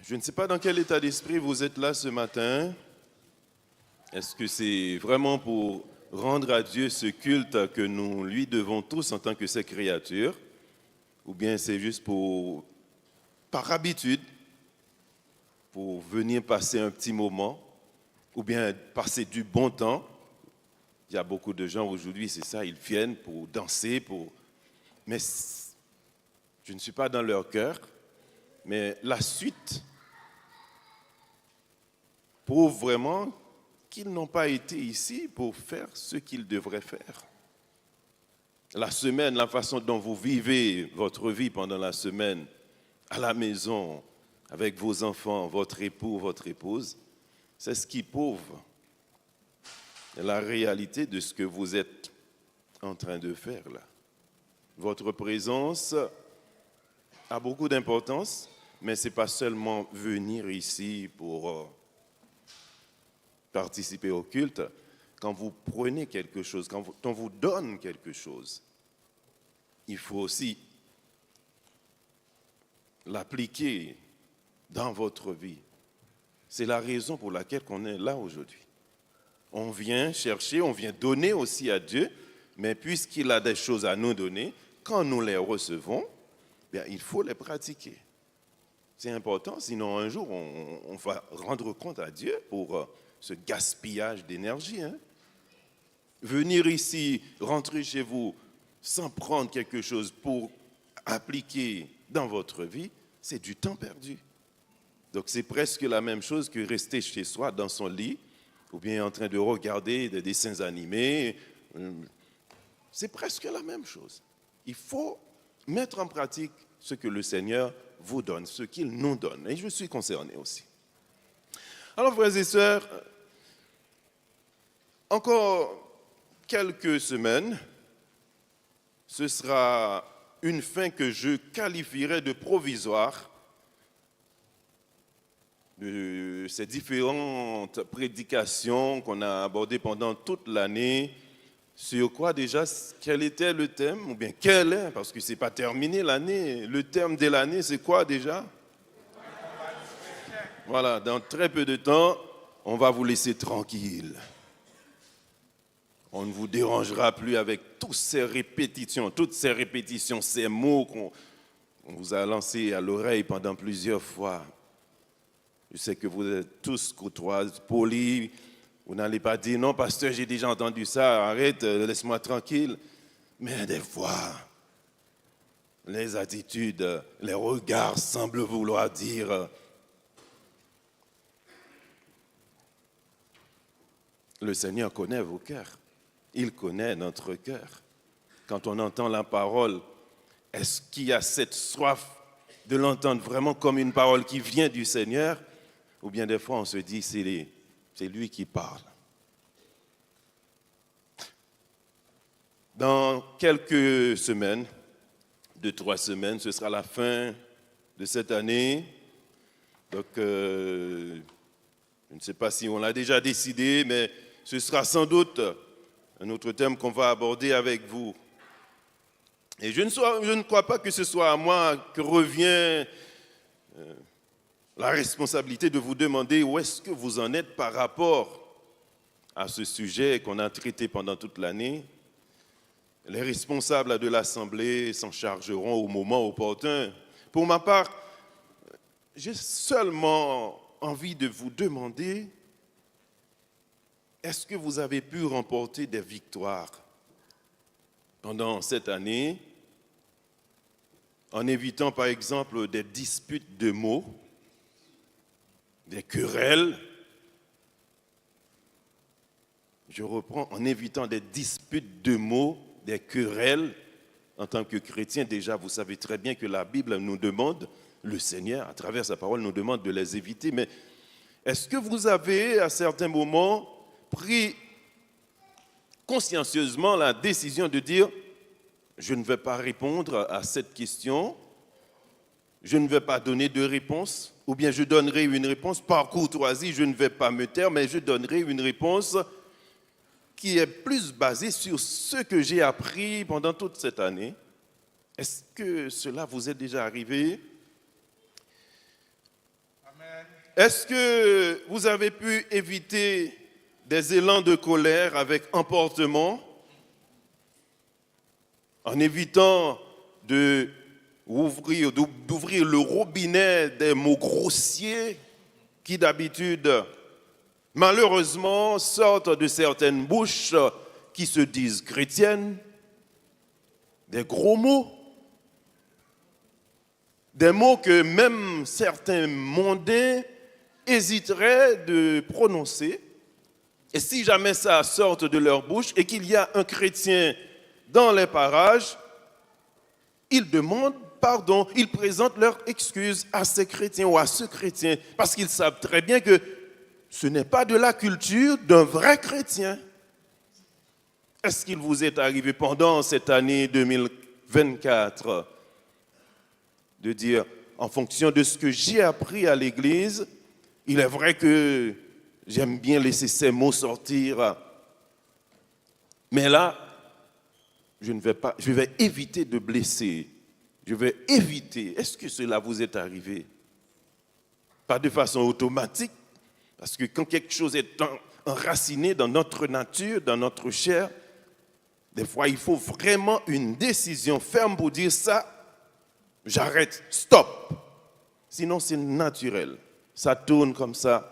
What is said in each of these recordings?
Je ne sais pas dans quel état d'esprit vous êtes là ce matin. Est-ce que c'est vraiment pour rendre à Dieu ce culte que nous lui devons tous en tant que ses créatures? Ou bien c'est juste par habitude, pour venir passer un petit moment, ou bien passer du bon temps? Il y a beaucoup de gens aujourd'hui, c'est ça, ils viennent pour danser, mais je ne suis pas dans leur cœur. Mais la suite prouve vraiment qu'ils n'ont pas été ici pour faire ce qu'ils devraient faire. La semaine, la façon dont vous vivez votre vie pendant la semaine, à la maison, avec vos enfants, votre époux, votre épouse, c'est ce qui prouve la réalité de ce que vous êtes en train de faire là. Votre présence a beaucoup d'importance, mais ce n'est pas seulement venir ici pour participer au culte. Quand vous prenez quelque chose, quand on vous donne quelque chose, il faut aussi l'appliquer dans votre vie. C'est la raison pour laquelle on est là aujourd'hui. On vient chercher, on vient donner aussi à Dieu, mais puisqu'il a des choses à nous donner, quand nous les recevons, bien, il faut les pratiquer. C'est important, sinon un jour, on va rendre compte à Dieu pour ce gaspillage d'énergie. Venir ici, rentrer chez vous sans prendre quelque chose pour appliquer dans votre vie, c'est du temps perdu. Donc c'est presque la même chose que rester chez soi dans son lit ou bien en train de regarder des dessins animés. C'est presque la même chose. Il faut mettre en pratique ce que le Seigneur vous donne, ce qu'il nous donne. Et je suis concerné aussi. Alors, frères et sœurs, encore quelques semaines, ce sera une fin que je qualifierais de provisoire de ces différentes prédications qu'on a abordées pendant toute l'année. Sur quoi déjà, quel était le thème, ou bien quel est, parce que ce n'est pas terminé l'année, le thème de l'année, c'est quoi déjà? Voilà, dans très peu de temps, on va vous laisser tranquille. On ne vous dérangera plus avec toutes ces répétitions, ces mots qu'on vous a lancés à l'oreille pendant plusieurs fois. Je sais que vous êtes tous courtois, polis. Vous n'allez pas dire, non, pasteur, j'ai déjà entendu ça, arrête, laisse-moi tranquille. Mais des fois, les attitudes, les regards semblent vouloir dire, le Seigneur connaît vos cœurs. Il connaît notre cœur. Quand on entend la parole, est-ce qu'il y a cette soif de l'entendre vraiment comme une parole qui vient du Seigneur? Ou bien des fois, on se dit, c'est lui qui parle. Dans quelques semaines, 2-3 semaines, ce sera la fin de cette année. Donc, je ne sais pas si on l'a déjà décidé, mais ce sera sans doute un autre thème qu'on va aborder avec vous. Et je ne crois pas que ce soit à moi que revient la responsabilité de vous demander où est-ce que vous en êtes par rapport à ce sujet qu'on a traité pendant toute l'année. Les responsables de l'Assemblée s'en chargeront au moment opportun. Pour ma part, j'ai seulement envie de vous demander, est-ce que vous avez pu remporter des victoires pendant cette année en évitant par exemple des disputes de mots, des querelles? Je reprends, en évitant des disputes de mots, des querelles. En tant que chrétien, déjà, vous savez très bien que la Bible nous demande, le Seigneur, à travers sa parole, nous demande de les éviter. Mais est-ce que vous avez, à certains moments, pris consciencieusement la décision de dire, je ne vais pas répondre à cette question, je ne vais pas donner de réponse, ou bien je donnerai une réponse par courtoisie, je ne vais pas me taire, mais je donnerai une réponse qui est plus basée sur ce que j'ai appris pendant toute cette année. Est-ce que cela vous est déjà arrivé? Est-ce que vous avez pu éviter des élans de colère avec emportement, en évitant d'ouvrir le robinet des mots grossiers qui d'habitude, malheureusement, sortent de certaines bouches qui se disent chrétiennes, des gros mots, des mots que même certains mondains hésiteraient de prononcer. Et si jamais ça sort de leur bouche et qu'il y a un chrétien dans les parages, ils demandent pardon, ils présentent leurs excuses à ces chrétiens ou à ce chrétien parce qu'ils savent très bien que ce n'est pas de la culture d'un vrai chrétien. Est-ce qu'il vous est arrivé pendant cette année 2024 de dire, en fonction de ce que j'ai appris à l'église, il est vrai que j'aime bien laisser ces mots sortir, mais là, je vais éviter de blesser. Je vais éviter. Est-ce que cela vous est arrivé? Pas de façon automatique, parce que quand quelque chose est enraciné dans notre nature, dans notre chair, des fois, il faut vraiment une décision ferme pour dire ça, j'arrête, stop. Sinon, c'est naturel. Ça tourne comme ça,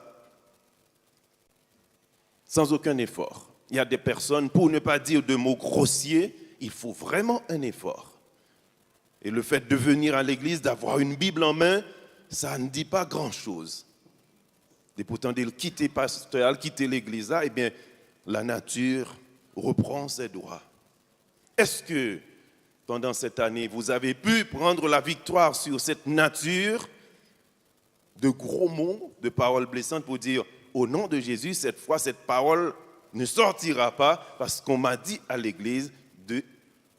sans aucun effort. Il y a des personnes, pour ne pas dire de mots grossiers, il faut vraiment un effort. Et le fait de venir à l'église, d'avoir une Bible en main, ça ne dit pas grand-chose. Et pourtant, de quitter pasteur, quitter l'église là, eh bien, la nature reprend ses droits. Est-ce que, pendant cette année, vous avez pu prendre la victoire sur cette nature de gros mots, de paroles blessantes pour dire, au nom de Jésus, cette fois, cette parole ne sortira pas parce qu'on m'a dit à l'église de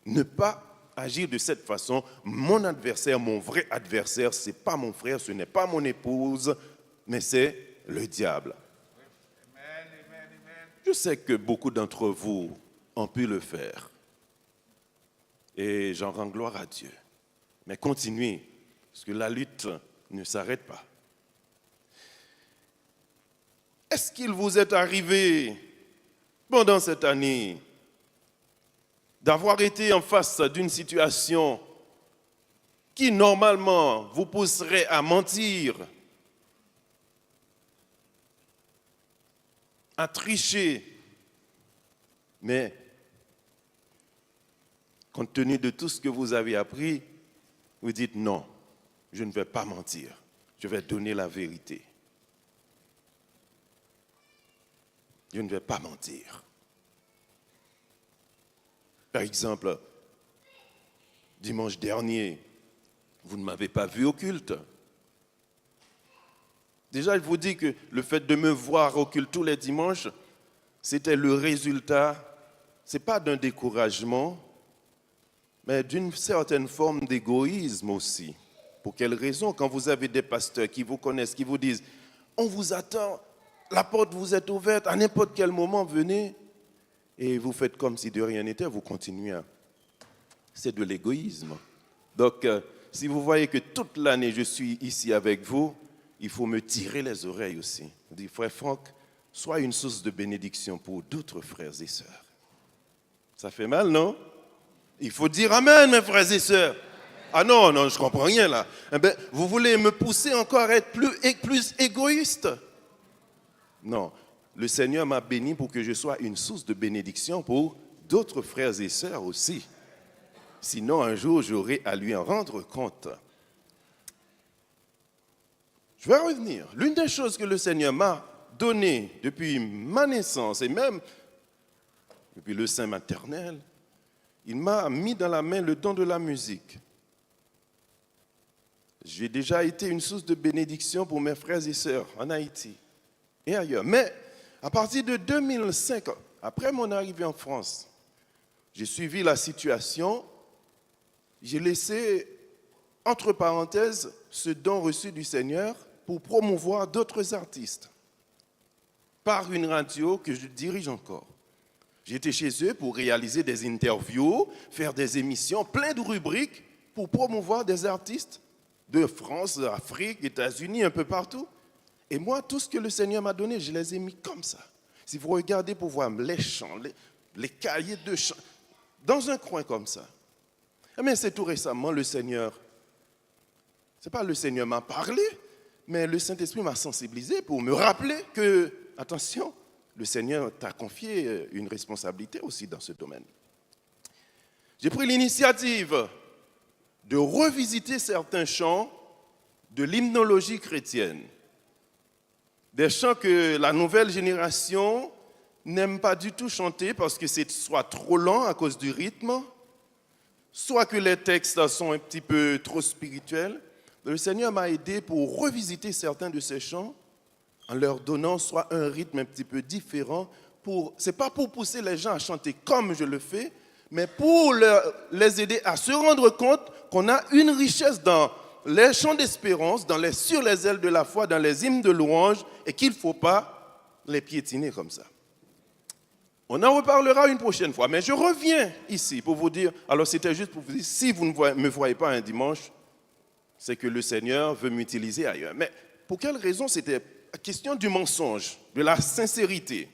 ne pas agir de cette façon. Mon adversaire, mon vrai adversaire, ce n'est pas mon frère, ce n'est pas mon épouse, mais c'est le diable. Je sais que beaucoup d'entre vous ont pu le faire. Et j'en rends gloire à Dieu. Mais continuez, parce que la lutte ne s'arrête pas. Est-ce qu'il vous est arrivé pendant cette année d'avoir été en face d'une situation qui normalement vous pousserait à mentir, à tricher, mais compte tenu de tout ce que vous avez appris, vous dites non, je ne vais pas mentir, je vais donner la vérité. Je ne vais pas mentir. Par exemple, dimanche dernier, vous ne m'avez pas vu au culte. Déjà, je vous dis que le fait de me voir au culte tous les dimanches, c'était le résultat, ce n'est pas d'un découragement, mais d'une certaine forme d'égoïsme aussi. Pour quelle raison? Quand vous avez des pasteurs qui vous connaissent, qui vous disent « On vous attend, la porte vous est ouverte, à n'importe quel moment, venez ». Et vous faites comme si de rien n'était, vous continuez. C'est de l'égoïsme. Donc, si vous voyez que toute l'année je suis ici avec vous, il faut me tirer les oreilles aussi. Je dis, frère Franck, sois une source de bénédiction pour d'autres frères et sœurs. Ça fait mal, non? Il faut dire amen, mes frères et sœurs. Ah non, non, je ne comprends rien là. Eh bien, vous voulez me pousser encore à être plus égoïste? Non. Le Seigneur m'a béni pour que je sois une source de bénédiction pour d'autres frères et sœurs aussi. Sinon, un jour, j'aurai à lui en rendre compte. Je vais revenir. L'une des choses que le Seigneur m'a données depuis ma naissance et même depuis le sein maternel, il m'a mis dans la main le don de la musique. J'ai déjà été une source de bénédiction pour mes frères et sœurs en Haïti et ailleurs. Mais à partir de 2005, après mon arrivée en France, j'ai suivi la situation, j'ai laissé, entre parenthèses, ce don reçu du Seigneur pour promouvoir d'autres artistes par une radio que je dirige encore. J'étais chez eux pour réaliser des interviews, faire des émissions, plein de rubriques pour promouvoir des artistes de France, Afrique, États-Unis, un peu partout. Et moi, tout ce que le Seigneur m'a donné, je les ai mis comme ça. Si vous regardez pour voir les chants, les cahiers de chants, dans un coin comme ça. Mais c'est tout récemment, le Seigneur, c'est pas le Seigneur m'a parlé, mais le Saint-Esprit m'a sensibilisé pour me rappeler que, attention, le Seigneur t'a confié une responsabilité aussi dans ce domaine. J'ai pris l'initiative de revisiter certains chants de l'hymnologie chrétienne. Des chants que la nouvelle génération n'aime pas du tout chanter parce que c'est soit trop lent à cause du rythme, soit que les textes sont un petit peu trop spirituels. Le Seigneur m'a aidé pour revisiter certains de ces chants en leur donnant soit un rythme un petit peu différent. Ce n'est pas pour pousser les gens à chanter comme je le fais, mais pour les aider à se rendre compte qu'on a une richesse dans les chants d'espérance, sur les ailes de la foi, dans les hymnes de louange, et qu'il ne faut pas les piétiner comme ça. On en reparlera une prochaine fois, mais je reviens ici pour vous dire, alors c'était juste pour vous dire, si vous ne me voyez pas un dimanche, c'est que le Seigneur veut m'utiliser ailleurs. Mais pour quelle raison? C'était la question du mensonge, de la sincérité.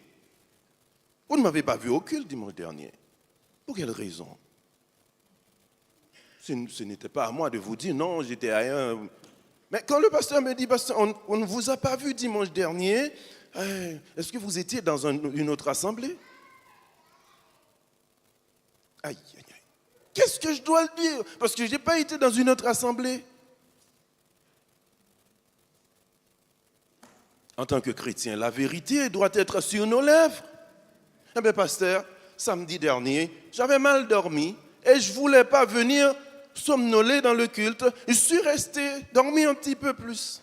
Vous ne m'avez pas vu au culte dimanche dernier. Pour quelle raison? Ce n'était pas à moi de vous dire non, j'étais ailleurs. Mais quand le pasteur me dit, pasteur, on ne vous a pas vu dimanche dernier, est-ce que vous étiez dans une autre assemblée? Aïe, aïe, aïe. Qu'est-ce que je dois le dire? Parce que je n'ai pas été dans une autre assemblée. En tant que chrétien, la vérité doit être sur nos lèvres. Eh bien, pasteur, samedi dernier, j'avais mal dormi et je ne voulais pas venir somnoler dans le culte. Je suis resté dormi un petit peu plus.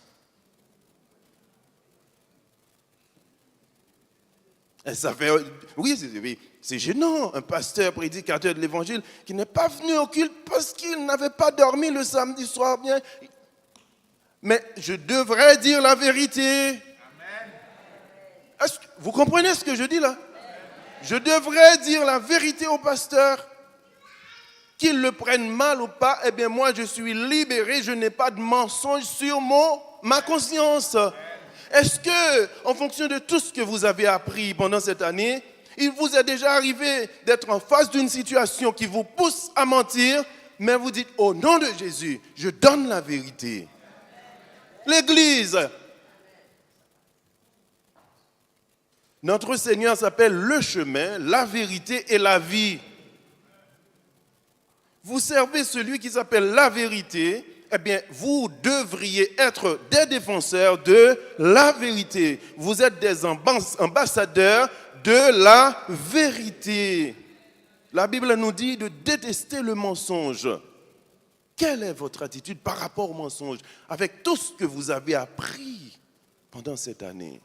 Et ça fait, oui, c'est gênant, un pasteur, prédicateur de l'évangile qui n'est pas venu au culte parce qu'il n'avait pas dormi le samedi soir bien. Mais je devrais dire la vérité. Amen. Vous comprenez ce que je dis là? Je devrais dire la vérité au pasteur. Qu'il le prenne mal ou pas, eh bien moi je suis libéré, je n'ai pas de mensonge sur ma conscience. Est-ce que, en fonction de tout ce que vous avez appris pendant cette année, il vous est déjà arrivé d'être en face d'une situation qui vous pousse à mentir, mais vous dites, au nom de Jésus, je donne la vérité. L'Église. Notre Seigneur s'appelle le chemin, la vérité et la vie. Vous servez celui qui s'appelle la vérité, eh bien, vous devriez être des défenseurs de la vérité. Vous êtes des ambassadeurs de la vérité. La Bible nous dit de détester le mensonge. Quelle est votre attitude par rapport au mensonge avec tout ce que vous avez appris pendant cette année?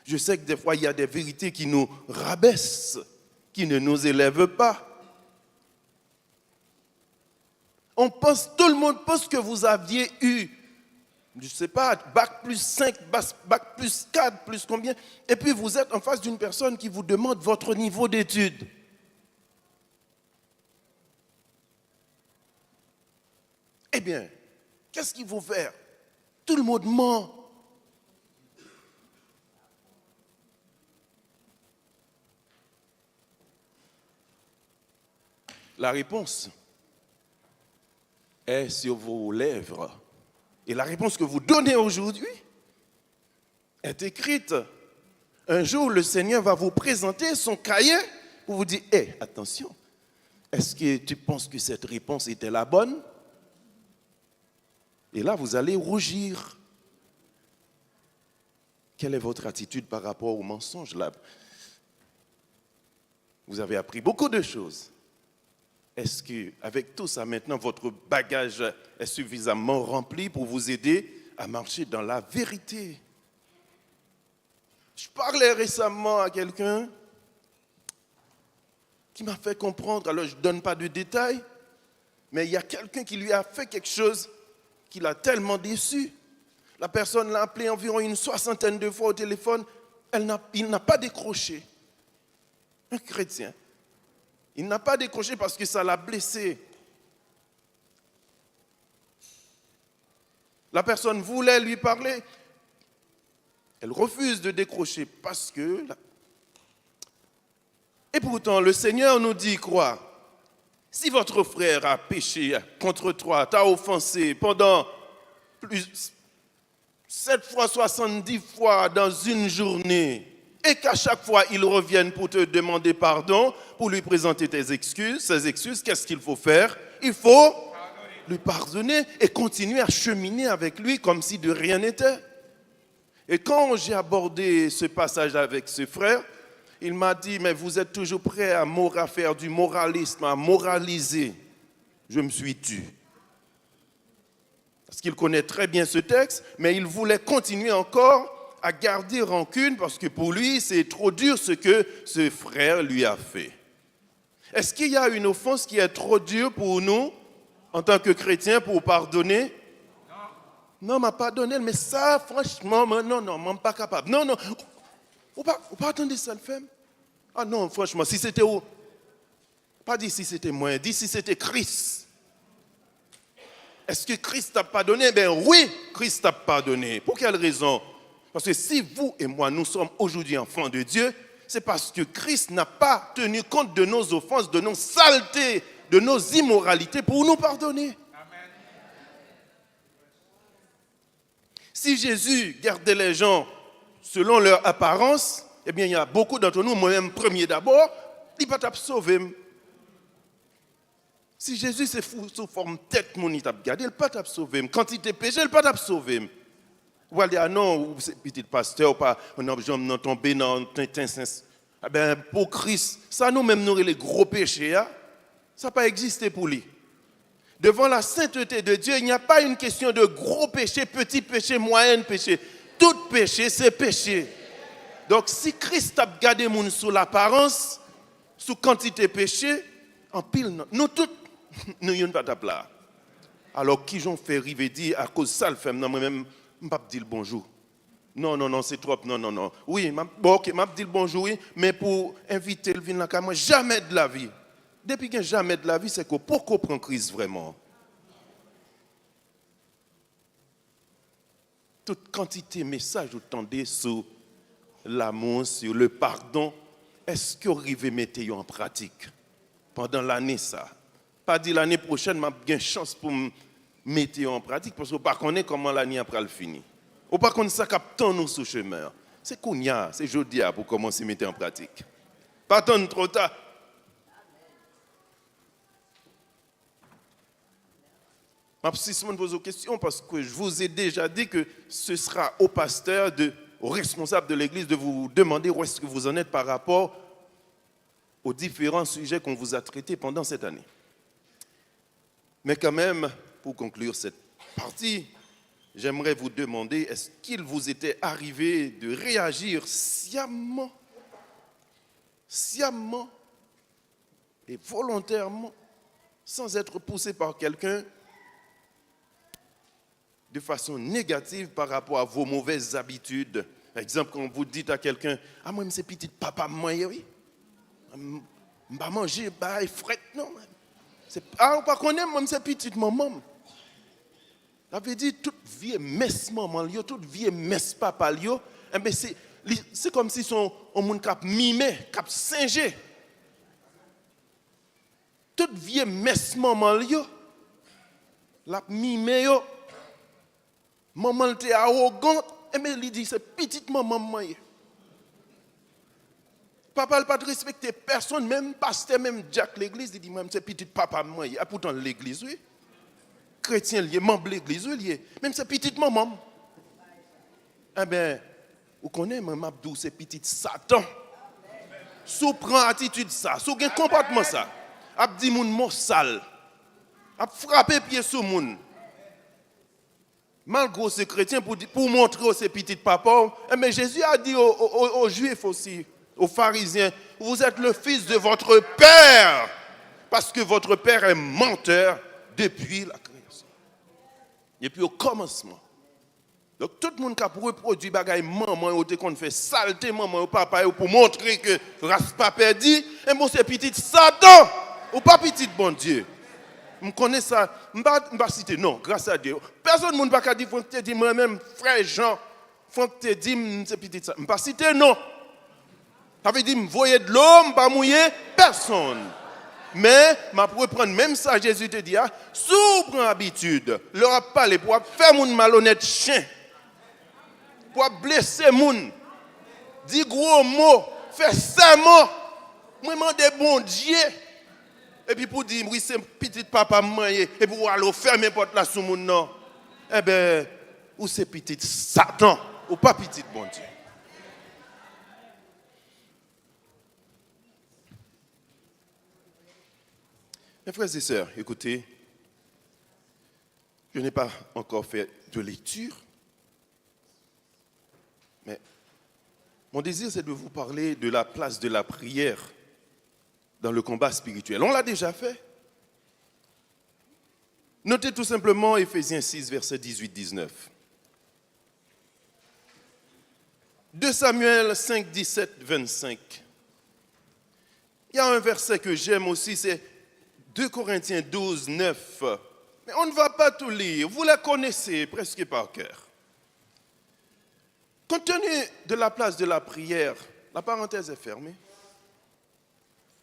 Je sais que des fois, il y a des vérités qui nous rabaissent, qui ne nous élèvent pas. Tout le monde pense que vous aviez eu, je ne sais pas, bac plus 5, bac plus 4, plus combien, et puis vous êtes en face d'une personne qui vous demande votre niveau d'études. Eh bien, qu'est-ce qu'il faut faire? Tout le monde ment. La réponse est sur vos lèvres. Et la réponse que vous donnez aujourd'hui est écrite. Un jour, le Seigneur va vous présenter son cahier pour vous dire, attention, est-ce que tu penses que cette réponse était la bonne? Et là, vous allez rougir. Quelle est votre attitude par rapport au mensonge là? Vous avez appris beaucoup de choses. Est-ce qu'avec tout ça, maintenant, votre bagage est suffisamment rempli pour vous aider à marcher dans la vérité? Je parlais récemment à quelqu'un qui m'a fait comprendre, alors je ne donne pas de détails, mais il y a quelqu'un qui lui a fait quelque chose qui l'a tellement déçu. La personne l'a appelé environ une 60aine de fois au téléphone, il n'a pas décroché. Un chrétien. Il n'a pas décroché parce que ça l'a blessé. La personne voulait lui parler. Elle refuse de décrocher parce que... Et pourtant, le Seigneur nous dit quoi? Si votre frère a péché contre toi, t'a offensé pendant 7 fois, 70 fois dans une journée, et qu'à chaque fois il revienne pour te demander pardon, pour lui présenter ses excuses, qu'est-ce qu'il faut faire? Il faut lui pardonner et continuer à cheminer avec lui comme si de rien n'était. Et quand j'ai abordé ce passage avec ce frère, il m'a dit, mais vous êtes toujours prêt à faire du moralisme, à moraliser. Je me suis tu. Parce qu'il connaît très bien ce texte, mais il voulait continuer encore à garder rancune parce que pour lui, c'est trop dur ce que ce frère lui a fait. Est-ce qu'il y a une offense qui est trop dure pour nous, en tant que chrétiens, pour pardonner? Non, m'a pardonné, mais ça, franchement, non, je ne suis pas capable. Non, vous pas attendre ça le fait. Ah non, franchement, si c'était où? Pas dit si c'était moi, dit si c'était Christ. Est-ce que Christ t'a pardonné? Ben oui, Christ t'a pardonné. Pour quelle raison? Parce que si vous et moi, nous sommes aujourd'hui enfants de Dieu, c'est parce que Christ n'a pas tenu compte de nos offenses, de nos saletés, de nos immoralités pour nous pardonner. Amen. Si Jésus gardait les gens selon leur apparence, eh bien, il y a beaucoup d'entre nous, moi-même premier d'abord, il ne peut pas sauver. Si Jésus s'est fou sous forme tête, il t'a gardé, il ne peut pas sauver. Quand il t'a péché, il ne peut pas sauver. Vous allez dire, ah non, c'est petit pasteur, pas, on a tombé dans eh bien, pour Christ, ça nous-mêmes, nous, les gros péchés, hein? Ça n'a pas existé pour lui. Devant la sainteté de Dieu, il n'y a pas une question de gros péché, petit péché, moyen péché. Tout péché, c'est péché. Donc, si Christ a gardé moun sous l'apparence, sous quantité péché, en pile, nous tous, nous n'avons pas de là. Alors, qui j'en fait river dire à cause de ça, le fait, non, moi-même, je ne peux pas dire bonjour. Non, c'est trop, non. Oui, bon, ok, je vais dire bonjour, oui, mais pour inviter le vin là, moi, jamais de la vie. Depuis que jamais de la vie, c'est que pourquoi prendre Christ vraiment? Toute quantité de messages, vous tendez sur l'amour, sur le pardon. Est-ce que vous arrivez à mettre en pratique pendant l'année ça? Pas dire l'année prochaine, j'ai une chance pour me mettre en pratique parce que vous ne connaissez pas comment l'année après le finir. Vous ne connaissez pas ça captant nous sur le chemin. C'est qu'on y a, c'est jeudi pour commencer à mettre en pratique. Pas attendre trop tard. Si je me pose une question, parce que je vous ai déjà dit que ce sera au pasteur, au responsable de l'église, de vous demander où est-ce que vous en êtes par rapport aux différents sujets qu'on vous a traités pendant cette année. Mais quand même, pour conclure cette partie, j'aimerais vous demander, est-ce qu'il vous était arrivé de réagir sciemment et volontairement, sans être poussé par quelqu'un, de façon négative par rapport à vos mauvaises habitudes. Par exemple, quand vous dites à quelqu'un, ah moi, c'est petit papa, moi, oui. Je ne vais pas manger, je frette, non. Ah, on ne connaît pas, moi, c'est petit maman. Ça veut dire, toute vie est messe maman, toute vie est messe papa, c'est comme si son monde cap mimé, cap singé. Toute vie est messe maman, la mimé, maman était arrogante, mais il dit c'est petite maman moi. Papa n'a pas de respecter personne, même pasteur, même Jack l'église, il dit même c'est petit papa moi. Et pourtant l'église, oui. Chrétien lié, membre de l'église, oui. Même c'est petite maman. Eh bien, vous connaissez, même Abdou, c'est petit Satan. Si vous prenez attitude ça, si vous avez un comportement ça, vous dit moun mot sale, vous frappez pied sur moun. Malgré ces chrétiens, pour montrer aux petits papas, mais Jésus a dit aux Juifs aussi, aux pharisiens, vous êtes le fils de votre père, parce que votre père est menteur depuis la création. Depuis au commencement. Donc tout le monde qui a reproduit bagaille maman, qu'on fait saleté maman ou papa, pour montrer que race pas perdu, et moi c'est petit Satan, ou pas petit bon Dieu. Je connais ça, je ne vais pas citer, non, grâce à Dieu. Personne ne va dire, moi-même, frère Jean, Franck te dit, c'est petit ça. Je ne pas citer, non. Ça veut dire, voyez de l'homme, pas mouiller personne. Mais, ma pour prendre même ça, Jésus te dit, sous prend habitude, leur a parlé pour faire mon malhonnête chien, pour blesser moun, dit gros mots, faire ça mot, moi demande bon Dieu, et puis pour dire, oui, c'est petit papa mouillé, et pour aller fermer porte là sous mon nom, eh bien, ou c'est petit Satan, ou pas petit bon Dieu. Mes frères et sœurs, écoutez, je n'ai pas encore fait de lecture, mais mon désir, c'est de vous parler de la place de la prière dans le combat spirituel. On l'a déjà fait. Notez tout simplement Éphésiens 6, versets 18-19. 2 Samuel 5, 17, 25. Il y a un verset que j'aime aussi, c'est 2 Corinthiens 12, 9. Mais on ne va pas tout lire, vous la connaissez presque par cœur. Compte tenu de la place de la prière, la parenthèse est fermée.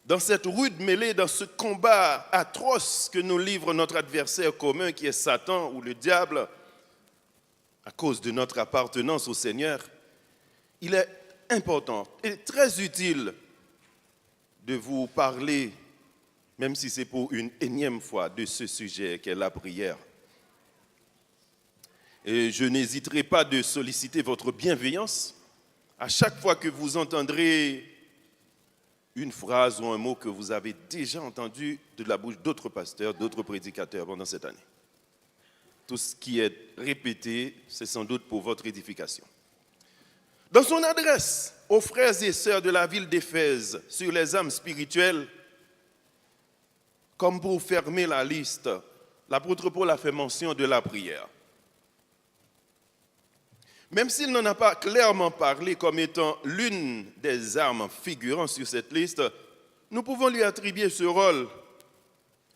Dans cette rude mêlée, dans ce combat atroce que nous livre notre adversaire commun qui est Satan ou le diable, à cause de notre appartenance au Seigneur, il est important et très utile de vous parler, même si c'est pour une énième fois, de ce sujet qu'est la prière. Et je n'hésiterai pas de solliciter votre bienveillance à chaque fois que vous entendrez une phrase ou un mot que vous avez déjà entendu de la bouche d'autres pasteurs, d'autres prédicateurs pendant cette année. Tout ce qui est répété, c'est sans doute pour votre édification. Dans son adresse aux frères et sœurs de la ville d'Éphèse sur les âmes spirituelles, comme pour fermer la liste, l'apôtre Paul a fait mention de la prière. Même s'il n'en a pas clairement parlé comme étant l'une des armes figurant sur cette liste, nous pouvons lui attribuer ce rôle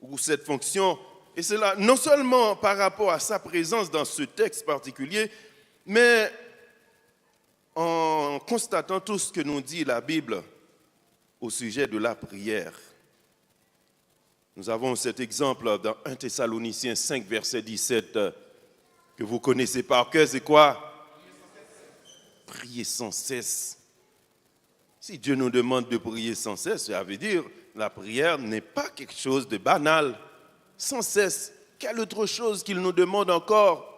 ou cette fonction, et cela non seulement par rapport à sa présence dans ce texte particulier, mais en constatant tout ce que nous dit la Bible au sujet de la prière. Nous avons cet exemple dans 1 Thessaloniciens 5, verset 17, que vous connaissez par cœur, c'est quoi? Prier sans cesse. Si Dieu nous demande de prier sans cesse, ça veut dire que la prière n'est pas quelque chose de banal. Sans cesse, quelle autre chose qu'il nous demande encore?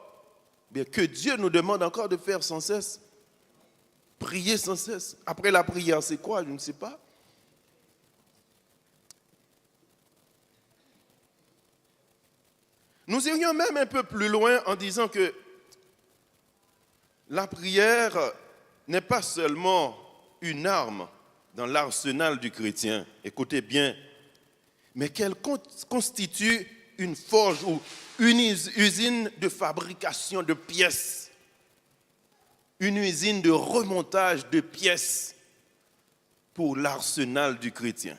Bien, que Dieu nous demande encore de faire sans cesse? Prier sans cesse. Après la prière, c'est quoi? Je ne sais pas. Nous irions même un peu plus loin en disant que la prière n'est pas seulement une arme dans l'arsenal du chrétien, écoutez bien, mais qu'elle constitue une forge ou une usine de fabrication de pièces, une usine de remontage de pièces pour l'arsenal du chrétien.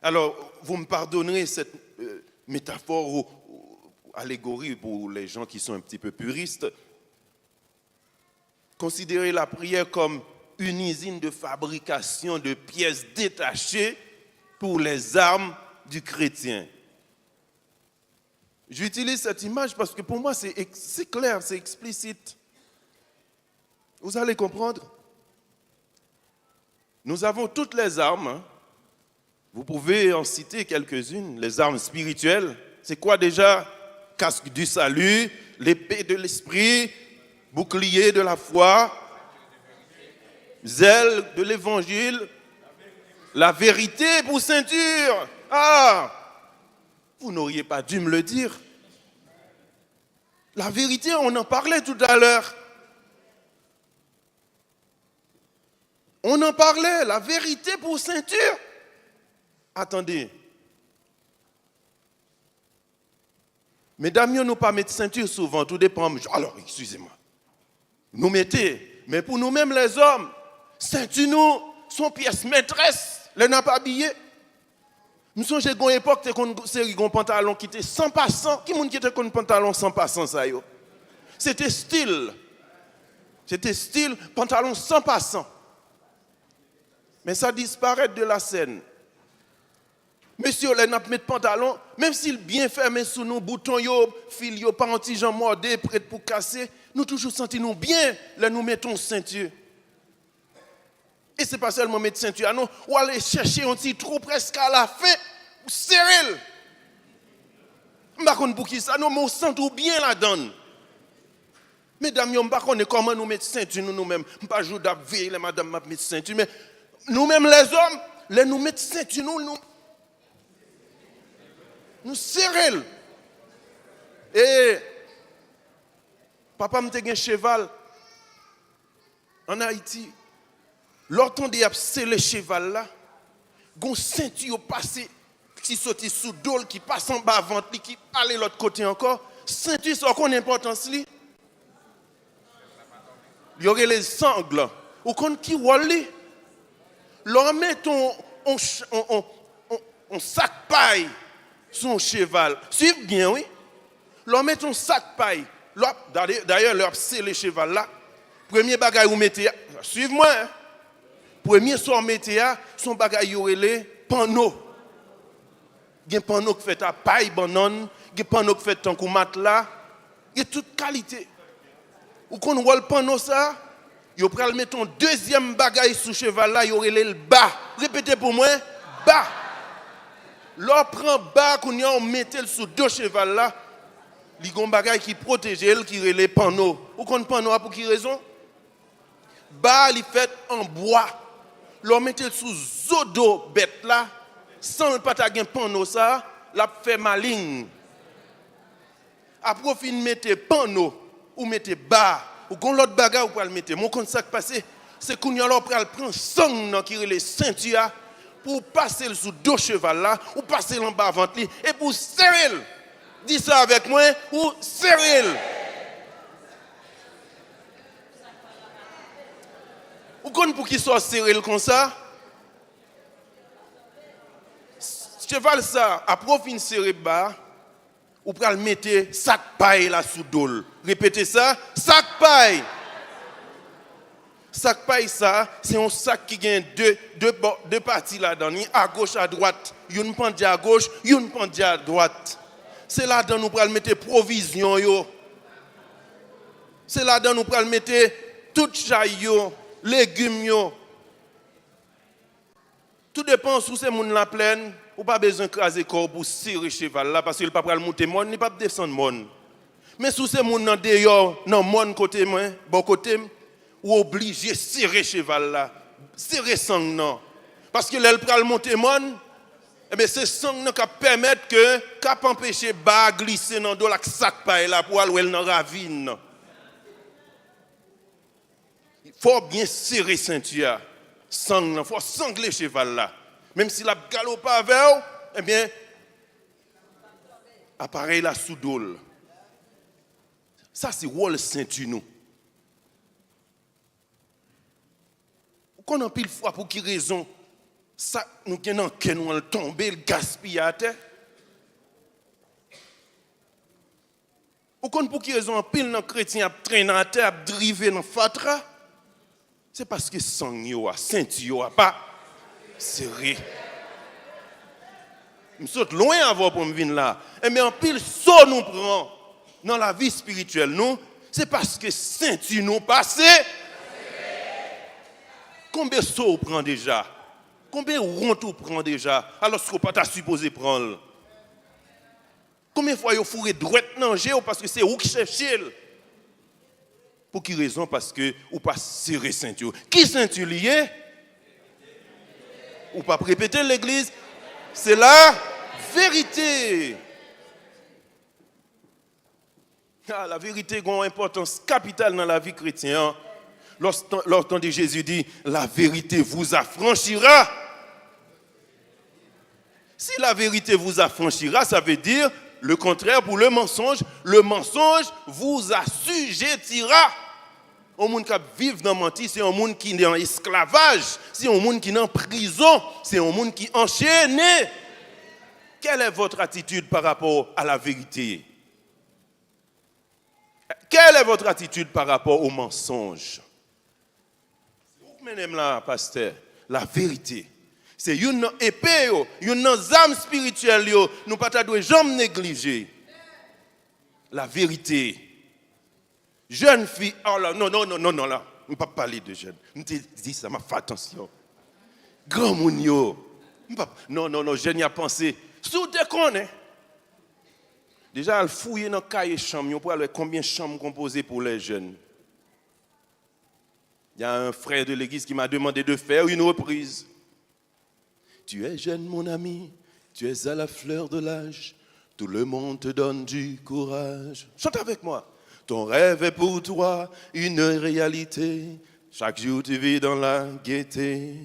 Alors, vous me pardonnerez cette métaphore ou allégorie pour les gens qui sont un petit peu puristes. Considérez la prière comme une usine de fabrication de pièces détachées pour les armes du chrétien. J'utilise cette image parce que pour moi c'est clair, c'est explicite. Vous allez comprendre. Nous avons toutes les armes. Vous pouvez en citer quelques-unes. Les armes spirituelles, c'est quoi déjà? Casque du salut, l'épée de l'esprit, bouclier de la foi, zèle de l'évangile, la vérité pour ceinture. Ah, vous n'auriez pas dû me le dire. La vérité, on en parlait tout à l'heure. On en parlait, la vérité pour ceinture. Attendez. Mesdames, nous ne pas mettre ceinture souvent, tout dépend. Alors, excusez-moi. Nous mettez, mais pour nous-mêmes les hommes, ceinture nous, sont pièces maîtresses, les n'a pas habillées. Nous sommes chez une époque, c'est un pantalon qui était sans passant. Qui m'a dit que un pantalon sans passant, ça y est? C'était style. C'était style pantalon sans passant. Mais ça disparaît de la scène. Monsieur, les n'a mettre pantalon, même s'il bien fermé sous nos boutons, fil, pas anti-jean mordé, prêt pour casser, nous toujours sentons bien, là nous mettons ceinture. Et ce n'est pas seulement mettre ceinture, non, ou aller chercher un petit trou presque à la fin, ou serrer. Je ne sais pas pour qui ça, non, mais on sent tout bien la donne. Mesdames, je ne sais pas comment nous mettre ceinture nous-mêmes. Je ne sais pas jouer d'abveiller, les madames mettre ceinture, mais nous-mêmes les hommes, les nous mettre ceinture, nous serrons. Et papa m'a un cheval en Haïti. Lorsqu'on dit c'est le cheval là, gon ceinture passé qui saute sous dol qui passe en bas ventre qui aller l'autre côté encore, ceinture ça qu'on importance li. Il y aurait les sangles ou qu'on qui wali. Leur met on sac paille son cheval. Suivez bien, oui. Leur met un sac paille. D'ailleurs, leur c'est le cheval là. Premier bagage ou mettez, suivez-moi. Hein. Premier soir mettez, son bagage y les panneaux. Il y a un panneau qui fait à paille banane, il y a un panneau qui fait en coup matelas, il y a toute qualité. Ou qu'on voit le panneau ça, il y a mettre un deuxième bagage sous cheval là, il y aurait le bas. Répétez pour moi, bas. L'on prend bas, qu'on y a mettre sous deux chevals là, il y a un bagage qui protège elle, qui est les panneaux. Ou qu'on panneau pour qui raison? Bas, il fait en bois. L'on met sous zodo bête là, sans le patagon panneau ça, la fait maligne. Après, vous mettez panneau ou mettez bas, ou quand l'autre bagage ou le mettre. Mon compte ça qui passe, c'est qu'on y a prend sang qui est les ceintures pour passer sous deux chevals là, ou passer en bas ventre et pour serrer. Dis ça avec moi, ou serrer. Ou qu'on pour qu'il soit serré comme ça? Cheval ça, après fin serré bas, ou pour le mettre sac paille là sous dol. Répétez ça, sac paille. Sac paille ça, c'est un sac qui gagne deux parties là-dedans, à gauche à droite, une pente à gauche, une pente à droite. C'est là-dedans nous pour le mettre provision yo. C'est là-dedans nous pour le mettre toute chaille yo, légumes yo. Tout dépend si c'est moun la plaine, ou pas besoin de craser corps pour serrer cheval là parce qu'il pas pral monter mon, ni pas descendre mon. Mais si c'est moun nan dehors, nan mon côté moi, bon côté ou obligé serrer cheval là, serrer sang non. Parce que l'elle pral monter mon, eh bien c'est sang nan qui permettre que cap empêcher bas glisser dans dos la sac pa là pour aller dans ravine. Il faut bien serrer ceinture. Sang, il faut sangler cheval là. Même si la galope pas avec, eh bien, appareil là sous dol. Ça, c'est rôle ceinture nous. Qu'on en pile fois pour qui raison, ça, nous avons que nous allons tomber, le gaspiller à terre. Ou qu'on pour qui raison, en pile dans chrétien a traîné à terre, a drivé dans fatra. C'est parce que sang yo a ceinture a pas serré. Je saute loin avant pour me venir là. Et mais en pile ça nous prend dans la vie spirituelle nous, c'est parce que ceinture nous passé. Combien ça on prend déjà? Combien rond on prend déjà alors qu'on pas supposé prendre? Combien de fois vous fourrez droite dans le parce que c'est où qui cherchez? Pour quelle raison? Parce que ou pas serrer ceinture. Qui ceinture lié? Ou pas répéter l'église? C'est la vérité. La vérité a une importance capitale dans la vie chrétienne. Lorsqu'on dit Jésus dit, la vérité vous affranchira. Si la vérité vous affranchira, ça veut dire le contraire pour le mensonge vous assujettira. Un monde qui vit dans le menti, c'est un monde qui est en esclavage, c'est un monde qui est en prison, c'est un monde qui est enchaîné. Quelle est votre attitude par rapport à la vérité? Quelle est votre attitude par rapport au mensonge? Vous menez là, pasteur, la vérité. C'est une épée, une âme spirituelle, nous ne pas jamais négliger. La vérité. Jeune fille, oh là, non, là. Je ne peux pas parler de jeune. Je te dis ça, m'a fait attention. Grand mounio. Non, jeune y a pensé. Sous déconne. Déjà, elle fouille dans le cahier chambre pour voir combien de chambres composées pour les jeunes. Il y a un frère de l'église qui m'a demandé de faire une reprise. Tu es jeune, mon ami, tu es à la fleur de l'âge. Tout le monde te donne du courage. Chante avec moi. Ton rêve est pour toi une réalité. Chaque jour tu vis dans la gaieté.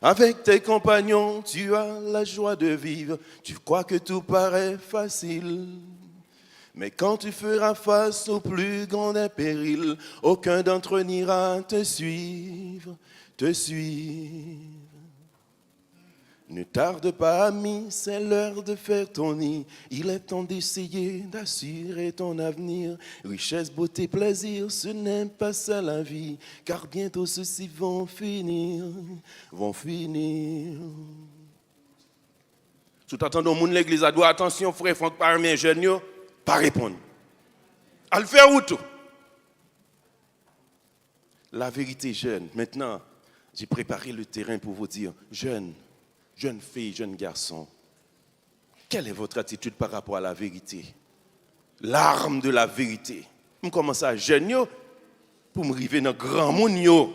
Avec tes compagnons, tu as la joie de vivre. Tu crois que tout paraît facile. Mais quand tu feras face au plus grand des périls, aucun d'entre eux n'ira te suivre. Ne tarde pas, ami, c'est l'heure de faire ton nid. Il est temps d'essayer d'assurer ton avenir. Richesse, beauté, plaisir, ce n'est pas ça la vie. Car bientôt ceux-ci vont finir. Tout attendant, mon l'église a dit attention, frère, faut pas mes jeunes, pas répondre. À le faire où tout? La vérité, jeune. Maintenant, j'ai préparé le terrain pour vous dire, jeune fille, jeune garçon, quelle est votre attitude par rapport à la vérité? L'arme de la vérité. Je commence à jeune pour me arriver dans le grand monde.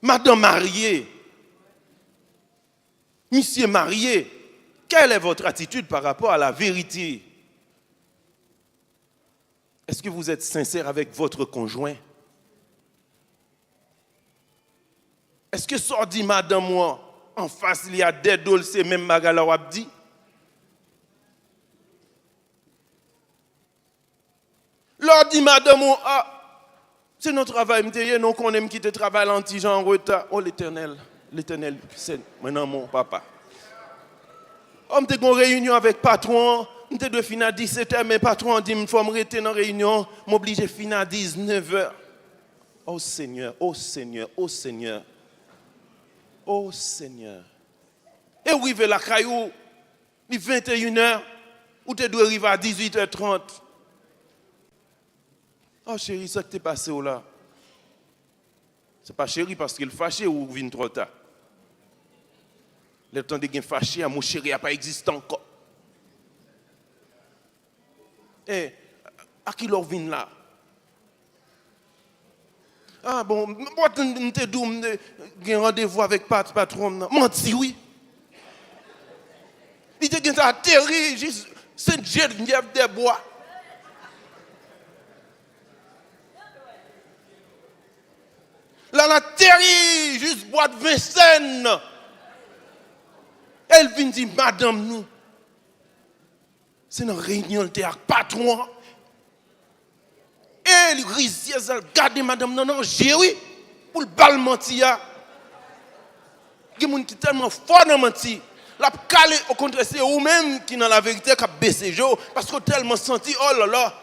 Madame mariée, monsieur marié, quelle est votre attitude par rapport à la vérité? Est-ce que vous êtes sincère avec votre conjoint? Est-ce que ça dit madame moi? En face, il y a des dôles, c'est même Magala Wabdi. Leur dit, madame, c'est notre travail, nous qu'on aime quitter le travail en retard. Oh, l'éternel, c'est maintenant mon papa. On a une réunion avec le patron, on doit finir à 17h, mais le patron dit, il faut me rester dans la réunion, m'oblige à finir à 19h. Oh Seigneur. Oh Seigneur. Et où il va la caillou, il est 21h, ou tu dois arriver à 18h30. Oh chérie, ça que t'es passé où là? C'est pas chérie parce qu'il est fâché ou vient trop tard. Le temps de gagner fâché, mon chéri n'a pas existé encore. Eh, à qui leur vient là? Ah bon, moi, tu te dis, j'ai un rendez-vous avec le patron. Menti, oui. Il te dit, atterri, juste Sainte-Geneviève des Bois. Là, la terre, juste bois de Vincennes. Elle vient dire, madame, nous, c'est une réunion de patron. Et le risier, elle garde madame, non, j'ai oui, pour le bal mentir. Il y a des gens qui sont tellement forts dans le mentir. La calé, au contraire, c'est vous-même qui, dans la vérité, qui a baissé les parce que tellement senti, oh là là,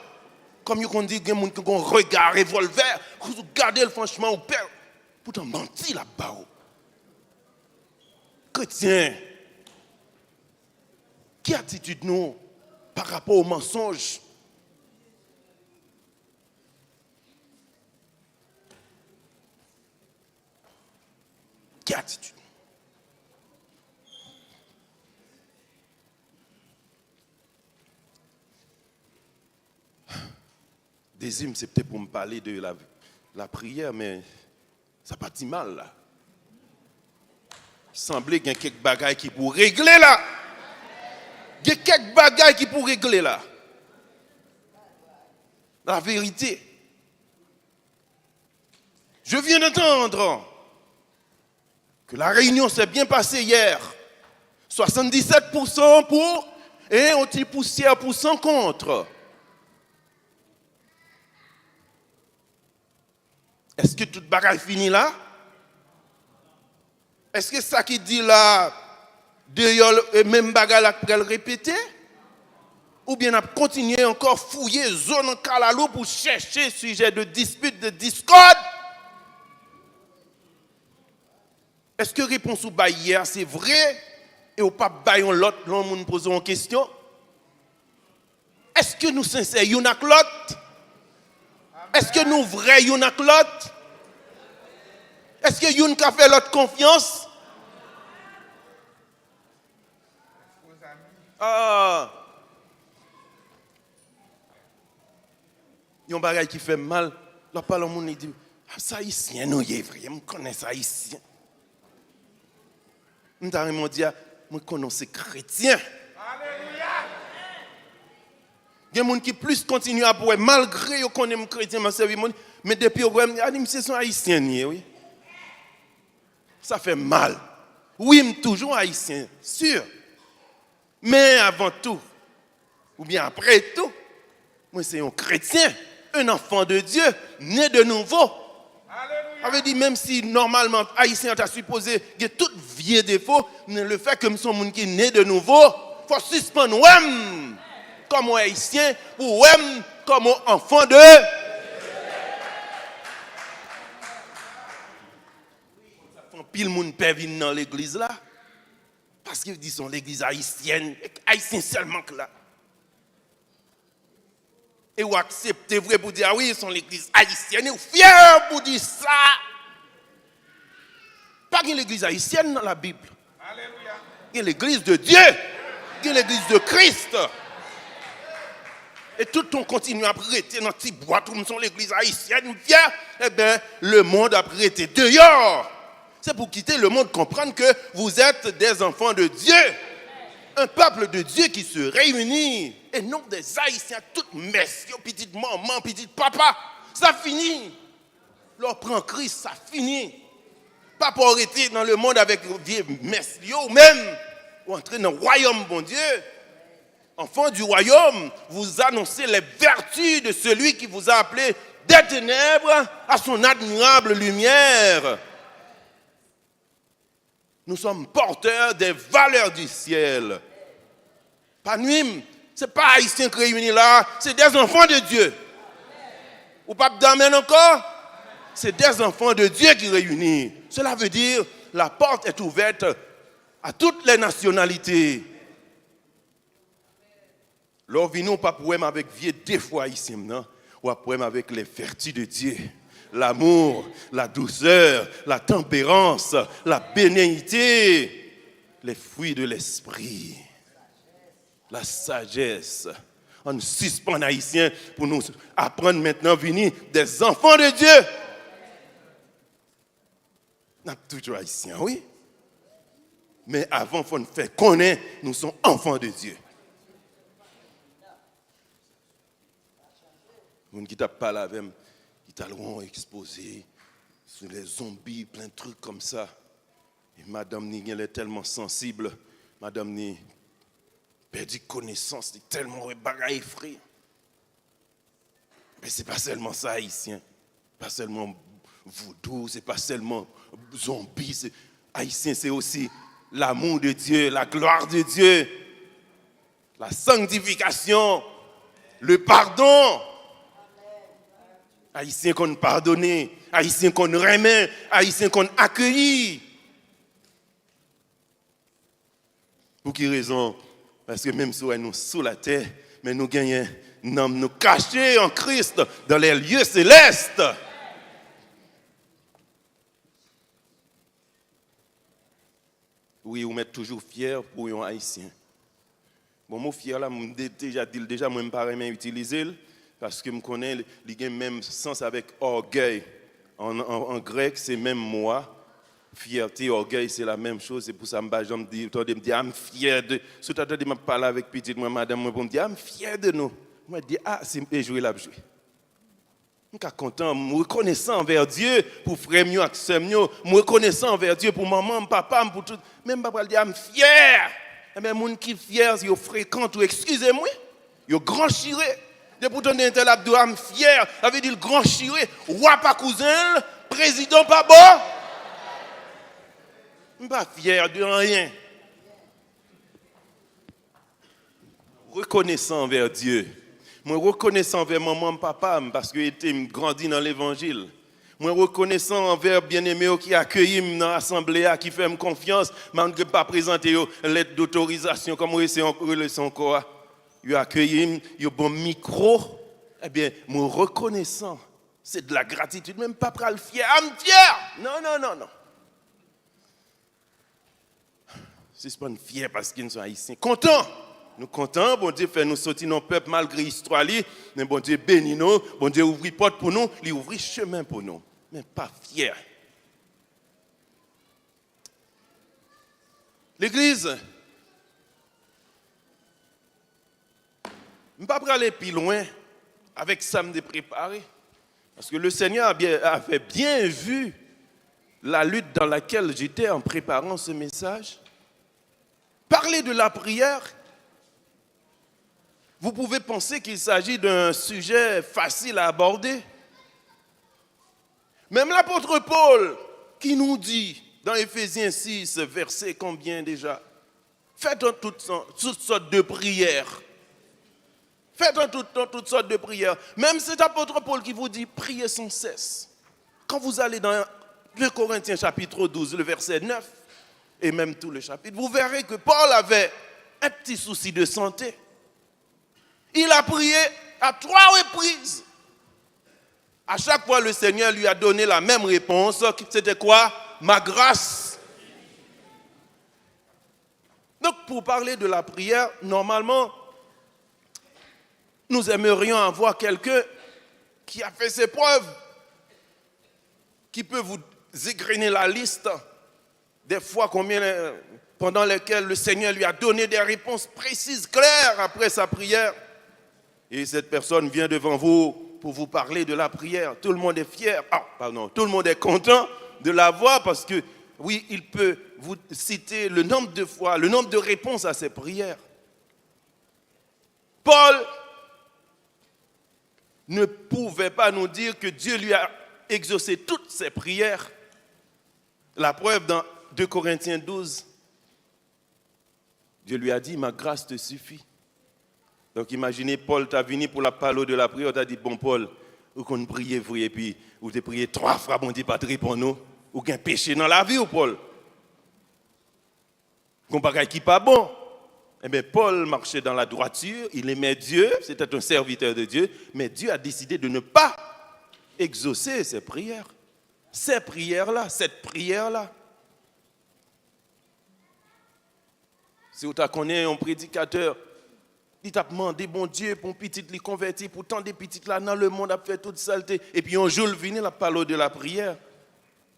comme vous dit, il y a des gens qui ont un regard revolver, vous regardez franchement au père, pourtant mentir là-bas. Chrétien, quelle attitude nous par rapport au mensonge? Quelle attitude? Deuxième, c'est peut-être pour me parler de la prière, mais ça pas si mal là. Il semblait qu'il y a quelques bagailles qui pour régler là. Il y a quelques bagailles qui pour régler là. La vérité. Je viens d'entendre que la réunion s'est bien passée hier. 77% pour et un petit poussière pour 100 contre. Est-ce que toute bagaille finit là? Est-ce que ça qui dit là, d'ailleurs, même bagaille là pour le répéter? Ou bien on continuer encore fouiller zone en calalou pour chercher sujet de dispute, de discorde? Est-ce que réponse ou bail hier c'est vrai et ou pas baillon l'autre l'on pose une question? Est-ce que nous sincères yon ak l'autre? Est-ce que nous vrais yon ak l'autre? Est-ce que yon ka fait l'autre confiance? Ah. Yon bagay qui fait mal, la parole moun dit ça haïtien nous y vrai, me connais ça haïtien. M'ta remon dire moi connais ces chrétiens. Alléluia. Il y a des gens qui plus continuent à pouvoir malgré yo connais chrétien m'a servi mais depuis au c'est son haïtien oui. Ça fait mal. Oui, me toujours haïtien, sûr. Mais avant tout ou bien après tout, moi c'est un chrétien, un enfant de Dieu, né de nouveau. Ça veut dire même si normalement haïtien t'a supposé que tout vieux défaut, le fait que nous sommes monde qui né de nouveau, faut suspendre comme un haïtien ou comme un enfant de pile monde peut venir dans l'église là parce qu'ils disent sont l'église haïtienne, haïtien seulement que là. Et vous acceptez vrai pour dire oui, ils sont l'église haïtienne et vous fiers pour dire ça. Pas qu'il y ait l'église haïtienne dans la Bible. Alléluia. Il y a l'église de Dieu. Il y a l'église de Christ. Et tout on continue à prêter dans petit bois, tout le monde sont l'église haïtienne, fiers, eh bien, le monde a prêté dehors. C'est pour quitter le monde, comprendre que vous êtes des enfants de Dieu. Un peuple de Dieu qui se réunit. Et non des haïtiens, toutes messes, petite maman, petite papa. Ça finit. Leur prend Christ, ça finit. Pas pour arrêter dans le monde avec vieux messes, ou même, ou entrer dans le royaume, bon Dieu. Enfants du royaume, vous annoncez les vertus de celui qui vous a appelé des ténèbres à son admirable lumière. Nous sommes porteurs des valeurs du ciel. Pas nous, ce n'est pas haïtien qui réunit là, c'est des enfants de Dieu. Ou pas d'amen encore? C'est des enfants de Dieu qui réunissent. Cela veut dire la porte est ouverte à toutes les nationalités. Lors nous pas pour avec vieux défauts haïtiens, non? Ou pour avec les vertus de Dieu. L'amour, la douceur, la tempérance, la bénignité, les fruits de l'esprit, la sagesse. On suspend haïtien pour nous apprendre maintenant à venir des enfants de Dieu. Nous sommes toujours haïtiens, oui. Mais avant, il faut nous faire connaître, nous sommes enfants de Dieu. Vous qui t'a parlé avec moi, qui t'a exposé sur les zombies, plein de trucs comme ça. Et madame Ni, elle est tellement sensible. Madame Ni perdu connaissance, c'est tellement bagaille frère. Mais c'est pas seulement ça haïtien. Pas seulement voodoo, c'est pas seulement zombie, c'est haïtien, c'est aussi l'amour de Dieu, la gloire de Dieu, la sanctification, le pardon. Haïtien qu'on pardonne, haïtien qu'on remet, haïtien qu'on accueille. Pour quelle raison? Parce que même si nous sommes sous la terre, mais nous gagnons, nous cachés en Christ dans les lieux célestes. Oui, vous m'êtes toujours fier pour un haïtien. Bon, mon fier là, déjà moi, je ne pas utiliser parce que je connais, il a même sens avec orgueil. En grec, c'est même moi. Fierté, orgueil, c'est la même chose. C'est pour ça que je me dis, je me fier de. Si tu as me parler avec petite moi, madame, je me dis, je suis fier de nous. Je me dis, c'est jouer là, jouer. Je suis content, je suis reconnaissant envers Dieu pour frère mieux, je suis reconnaissant envers Dieu pour maman, papa, pour tout. Même papa dit, je suis fier. Mais les gens qui sont fiers, ils fréquentent, excusez-moi, ils sont grand chiré. De pourtant, des tel abdou, je suis fier. Ça veut dire le grand chiré, roi pas cousin, président pas bon. Je ne suis pas fier de rien. reconnaissant envers Dieu. Moi reconnaissant envers maman, papa, parce que j'ai grandi dans l'évangile. Moi reconnaissant envers bien-aimé qui accueilli dans l'assemblée, qui fait confiance, mais ne pas présenter une lettre d'autorisation, comme c'est encore. Il accueilli, il a bon micro. Eh bien, moi reconnaissant, c'est de la gratitude, même pas pour le fier. I'm fier! Non. C'est pas fier parce qu'ils sont haïtiens. Content! Nous contents, bon Dieu fait nous sortir nos peuples malgré l'histoire, mais bon Dieu bénit nous, bon Dieu ouvre porte pour nous, il ouvre chemin pour nous, mais pas fier. L'Église, je ne vais pas aller plus loin avec ça me préparer, parce que le Seigneur avait bien vu la lutte dans laquelle j'étais en préparant ce message. Parler de la prière, vous pouvez penser qu'il s'agit d'un sujet facile à aborder. Même l'apôtre Paul qui nous dit dans Éphésiens 6, verset combien déjà? Faites en toutes sortes de prières. Faites en toutes sortes de prières. Même cet apôtre Paul qui vous dit priez sans cesse. Quand vous allez dans 2 Corinthiens chapitre 12, le verset 9, et même tout le chapitre, vous verrez que Paul avait un petit souci de santé. Il a prié à 3 reprises. À chaque fois, le Seigneur lui a donné la même réponse. C'était quoi? Ma grâce. Donc, pour parler de la prière, normalement, nous aimerions avoir quelqu'un qui a fait ses preuves, qui peut vous égrener la liste des fois pendant lesquelles le Seigneur lui a donné des réponses précises, claires après sa prière. Et cette personne vient devant vous pour vous parler de la prière. Tout le monde est fier, tout le monde est content de la voir parce que, oui, il peut vous citer le nombre de fois, le nombre de réponses à ses prières. Paul ne pouvait pas nous dire que Dieu lui a exaucé toutes ses prières. La preuve dans 2 Corinthiens 12, Dieu lui a dit, ma grâce te suffit. Donc imaginez, Paul t'a venu pour la parole de la prière, t'a dit, bon Paul, ou qu'on prie, et puis ou t'es prié 3 fois, bon Dieu, pas de répondre nous, ou qu'il y a un péché dans la vie, ou Paul. Qu'on bagaille qui pas bon. Eh bien, Paul marchait dans la droiture, il aimait Dieu, c'était un serviteur de Dieu, mais Dieu a décidé de ne pas exaucer ses prières. Ces prières-là, cette prière-là. Si vous connaissez un prédicateur, il t'a demandé, bon Dieu, pour un petit li converti, pour tant de petits là dans le monde, a fait toute saleté. Et puis un jour, il vient, la parole de la prière.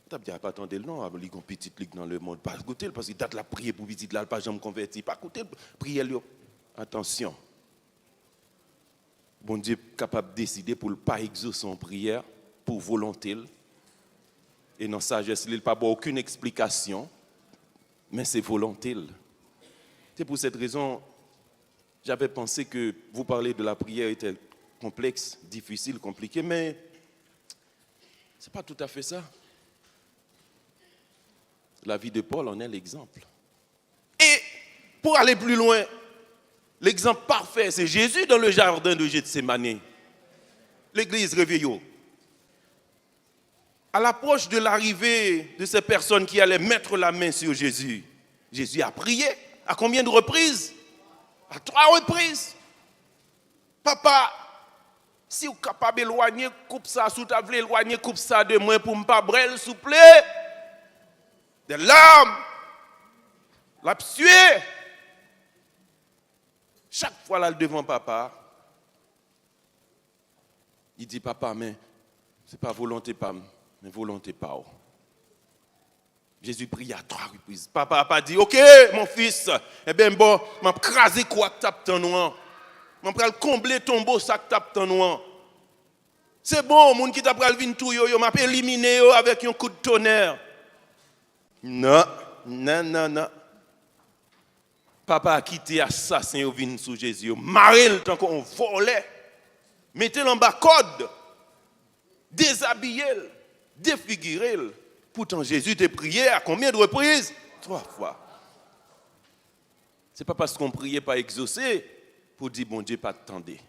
Tu dit, pas attendre le nom, il y a un petit lig dans le monde. Pas écouter, parce qu'il date la prière pour petit là, pas jamais converti. Pas écouter, prière. Attention. Bon Dieu est capable de décider pour ne pas exaucer son prière, pour volonté. Et dans sagesse, il n'y a pas aucune explication, mais c'est volonté. C'est pour cette raison, j'avais pensé que vous parler de la prière était complexe, difficile, compliqué, mais ce n'est pas tout à fait ça. La vie de Paul en est l'exemple. Et pour aller plus loin, l'exemple parfait, c'est Jésus dans le jardin de Gethsémani. L'église réveillée. À l'approche de l'arrivée de ces personnes qui allaient mettre la main sur Jésus, Jésus a prié. À combien de reprises? À 3 reprises. Papa, si vous êtes capable d'éloigner, coupe ça, si vous voulez éloigner, coupe ça de moi pour ne pas brûler, s'il vous plaît. Des larmes, la suer. Chaque fois là devant papa, il dit papa, mais ce n'est pas volonté pas, mais volonté pas. Jésus prie à 3 reprises. Papa n'a pas dit, ok, mon fils, eh bien bon, je vais craser quoi que tape ton noir. Je vais combler ton beau sac tape ton noir. C'est bon, mon qui t'a pris le tout yo, m'a éliminé avec un coup de tonnerre. Non. Papa a quitté assassin au vin sous Jésus. Marré tant qu'on volait. Mettez-le en bas code. Déshabillé, défiguré. Pourtant, Jésus t'a prié à combien de reprises? 3 fois. Ce n'est pas parce qu'on priait pas exaucé, pour dire bon Dieu pas t'attendez.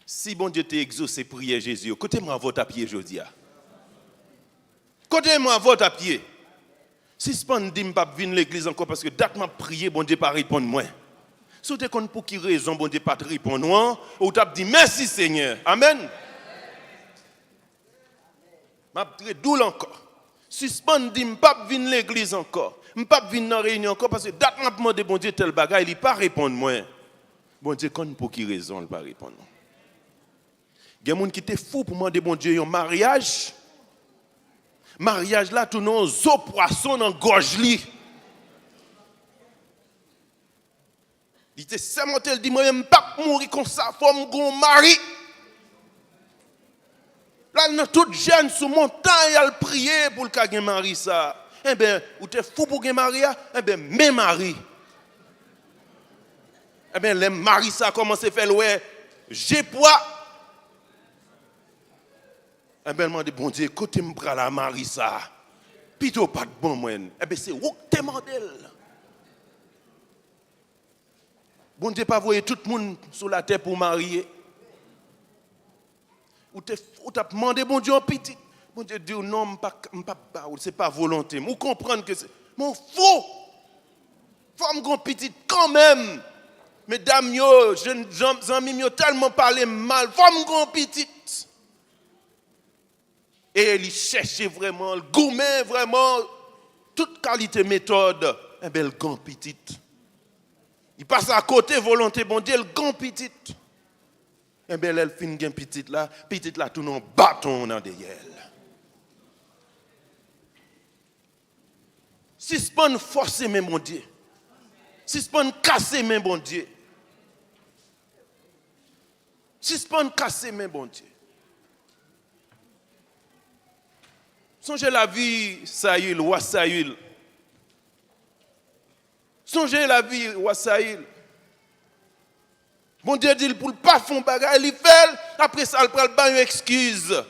Si bon Dieu t'a exaucé prière Jésus, côté-moi votre à pied aujourd'hui. Côté-moi votre à pied. Si je ne dis pas venir l'église encore parce que date m'a prié, bon Dieu pas répondre moi. Si tu connais pour qui raison bon Dieu pas te répondre, ou tu as dit merci Seigneur. Amen. M'a très doule encore. Si je ne dis pas venir l'église encore, pas venir dans la réunion encore parce que date m'a demandé bon Dieu tel bagage, il pas répondre moi. Bon Dieu connaît pour qui raison il pas répondre. Il y a des gens qui étaient fous pour demander bon Dieu un mariage. Mariage là, tout non, zo poisson dans gorge li. Il était sermenté, il dit, moi, je ne pas mourir comme ça, il faut me mari. Là, nous tout jeune sous montagne, il a prié pour le cas de mari ça. Eh bien, ou t'es fou pour que mari, eh bien, mes maris. Eh bien, les maris ça commence à faire, ouais, j'ai poids. Eh bien, je dis, bon Dieu, côté me prend la mari ça. Plutôt pas de bon moyen. Eh bien, c'est où que t'es modèle. Bon Dieu, pas voyer tout le monde sur la terre pour marier. Ou t'as demandé, bon Dieu, un petit. Bon Dieu dit, non, c'est pas volonté. Vous comprenez que c'est. Mon faux. Femme grand petit quand même. Mesdames, yo, jeunes amis, yo tellement parlé mal. Femme grand petit. Et il cherchait vraiment, il gourmet vraiment toute qualité méthode. Eh bien, le grand petit. Il passe à côté, volonté, bon Dieu, le grand petit. Eh bien, elle finit bien petit là, tout le bâton dans derrière. Si ce n'est pas forcer, mais bon Dieu. Si ce n'est pas casser, mais bon Dieu. Si ce n'est pas casser, mais bon Dieu. Songez la vie, Saül, roi Saül. Songez la vie, roi Saül. Bon Dieu dit pour ne pas faire bagage, il fait, après ça, il prend le bain, une excuse.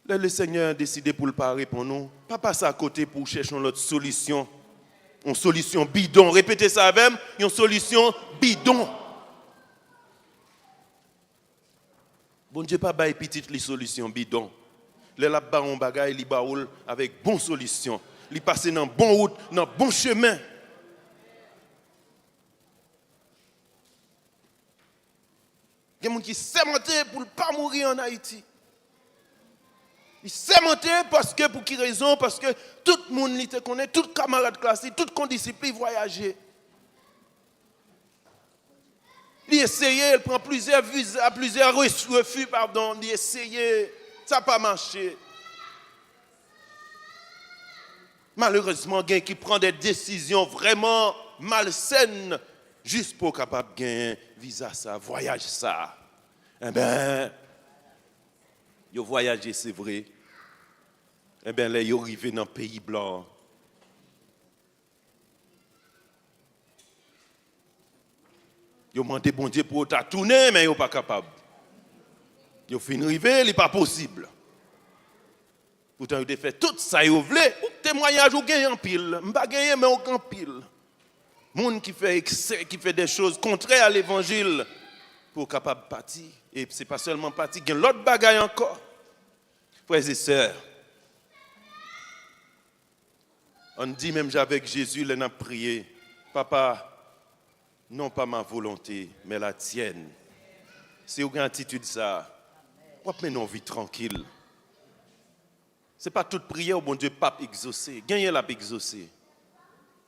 Là, le Seigneur a décidé pour ne pas répondre, nous. Pas passer à côté pour chercher l'autre solution. Une solution bidon. Répétez ça avec moi, une solution bidon. Bon Dieu pas bail petite les solutions bidon. Les là bas on bagaille li baoul avec bonne solution. Li passer dans bon route, dans bon chemin. Il y a des gens qui s'aimenté pour ne pas mourir en Haïti. Ils s'aimenté parce que pour qui raison? Parce que tout le monde te connaît, tout camarade classe, tout condisciple voyager. Il essayait, il prend plusieurs visas, plusieurs refus, pardon, il essayait, ça n'a pas marché. Malheureusement, il y a qui prend des décisions vraiment malsaines juste pour capable de gagner visa ça, voyage ça. Eh bien, ils voyagé, c'est vrai. Eh bien, là, ils arrivent dans le pays blanc. Ils ont demandé bon Dieu pour ta tourner, mais ils sont pas capables. Ils ont fini d'arriver, il n'est pas possible. Pourtant, ils ont fait tout ça, ils ont voulu. Témoignage, ils ont gagné en pile. Je ne pas gagné, mais aucun pile. Monde qui fait des choses contraires à l'évangile pour capable de partir. Et ce n'est pas seulement partir, il y a l'autre bagaille encore. Frères et sœurs, on dit même avec Jésus, il a prié, Papa, non pas ma volonté, mais la tienne. C'est une attitude ça. Pourquoi mener une vie tranquille? Ce n'est pas toute prière où bon Dieu pas exaucé. Gagner la exaucé.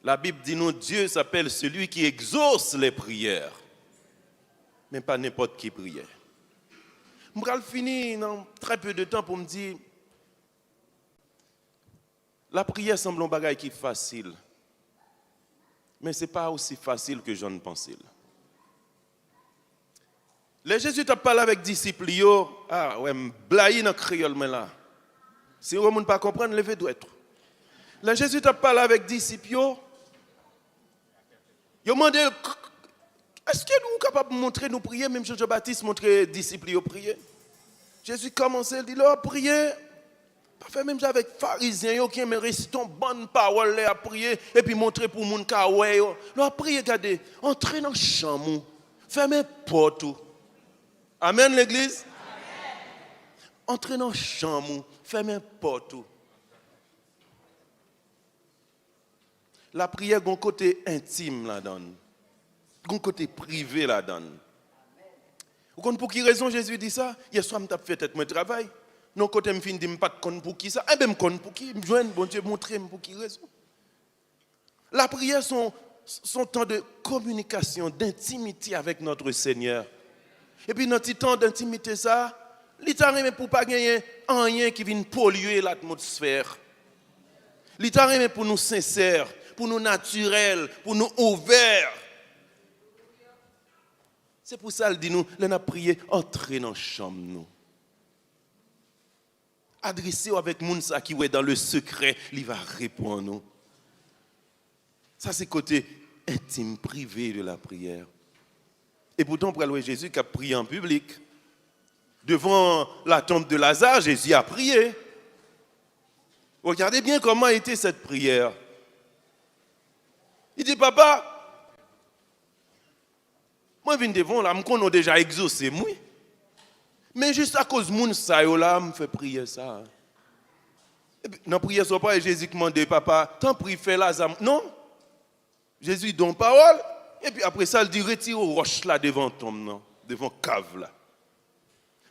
La Bible dit non, Dieu s'appelle celui qui exauce les prières. Mais pas n'importe qui prière. Je vais finir dans très peu de temps pour me dire, la prière semble un bagage qui est facile. Mais ce n'est pas aussi facile que j'en pensais. Le Jésus t'a parlé avec les disciples, ah ouais, blaye dans le créole, mais là. Si vous ne pas comprendre, levez doit être. Le Jésus t'a parlé avec les disciples, il a demandé, est-ce que nous sommes capables de montrer nous prier, même Jean-Baptiste montrer les disciples prier? Jésus commençait, il dit, prier. Pas faire même avec pharisiens qui aiment réciter une bonne parole à prier et puis montrer pour moun ka ouais yo. Là prier regardez, entrer dans chambre, fermer porte. Amen l'église. Entrer dans chambre, fermer porte. La prière a un côté intime là-dedans. Un côté privé là-dedans. Vous comprenez pour qui raison Jésus dit ça? Hier soir, je fait tête mon travail. Non, côté me fin dit pas de pour qui ça. Eh bien, me pour qui? Me joindre bon Dieu montrer pour qui raison. La prière son temps de communication, d'intimité avec notre Seigneur. Et puis notre temps d'intimité ça, littéralement pour pas gagner rien qui vienne polluer l'atmosphère. Littéralement pour nous sincères, pour nous naturels, pour nous ouverts. C'est pour ça qu'il dit nous, nous avons prié, entrez dans la chambre nous. Adressez-vous avec les gens qui est dans le secret, il va répondre nous. Ça c'est le côté intime, privé de la prière. Et pourtant, pour louer Jésus qui a prié en public, devant la tombe de Lazare, Jésus a prié. Regardez bien comment était cette prière. Il dit, papa, moi je viens devant là, je connais déjà exaucé moi. Mais juste à cause de mon ça là, je fais prier ça. Et puis, dans la prière sur pas Jésus demande papa, tant prie fais Lazare. Non. Jésus donne parole et puis après ça il dit retire aux roches là devant tombe non, devant cave là.